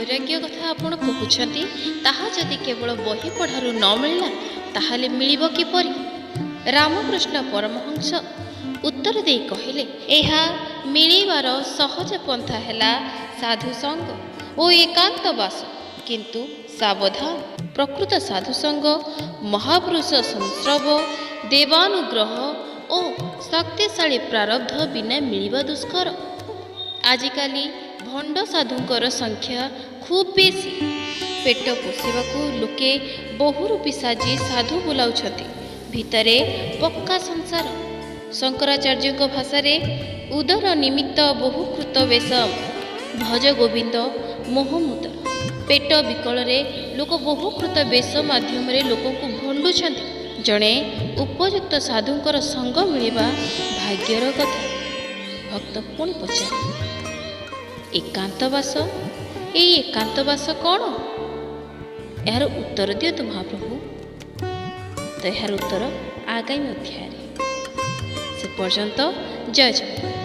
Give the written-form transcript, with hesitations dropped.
ବୈରାଗ୍ୟ କଥା ଆପଣ କହୁଛନ୍ତି, ତାହା ଯଦି କେବଳ ବହି ପଢ଼ାରୁ ନ ମିଳିଲା ତାହେଲେ ମିଳିବ କିପରି? ରାମକୃଷ୍ଣ ପରମହଂସ ଉତ୍ତର ଦେଇ କହିଲେ, ଏହା ମିଳିବାର ସହଜ ପନ୍ଥା ହେଲା ସାଧୁସଙ୍ଗ ଓ ଏକାନ୍ତବାସ। କିନ୍ତୁ ସାବଧାନ, ପ୍ରକୃତ ସାଧୁସଙ୍ଗ, ମହାପୁରୁଷ ସଂସ୍ରବ, ଦେବାନୁଗ୍ରହ ଓ ଶକ୍ତିଶାଳୀ ପ୍ରାରବ୍ଧ ବିନା ମିଳିବା ଦୁଷ୍କର। ଆଜିକାଲି ଭଣ୍ଡ ସାଧୁଙ୍କର ସଂଖ୍ୟା ଖୁବ୍ ବେଶୀ। ପେଟ ପୋଷିବାକୁ ଲୋକେ ବହୁରୂପୀ ସାଜି ସାଧୁ ବୁଲାଉଛନ୍ତି, ଭିତରେ ପକ୍କା ସଂସାର। ଶଙ୍କରାଚାର୍ଯ୍ୟଙ୍କ ଭାଷାରେ ଉଦର ନିମିତ୍ତ ବହୁକୃତ ବେଶ ଭଜ ଗୋବିନ୍ଦ ମୋହମୁଦର। ପେଟ ବିକଳରେ ଲୋକ ବହୁକୃତ ବେଶ ମାଧ୍ୟମରେ ଲୋକଙ୍କୁ ଭଣ୍ଡୁଛନ୍ତି। ଜଣେ ଉପଯୁକ୍ତ ସାଧୁଙ୍କର ସଙ୍ଗ ମିଳିବା ଭାଗ୍ୟର କଥା। ଭକ୍ତ ପୁଣି ପଚାରେ, ଏକାନ୍ତବାସ, ଏଇ ଏକାନ୍ତବାସ କ'ଣ? ଏହାର ଉତ୍ତର ଦିଅନ୍ତୁ ମହାପ୍ରଭୁ। ତ ଏହାର ଉତ୍ତର ଆଗାମୀ ଅଧ୍ୟାୟରେ। ସେ ପର୍ଯ୍ୟନ୍ତ ଜୟ ଜଗନ୍ନାଥ।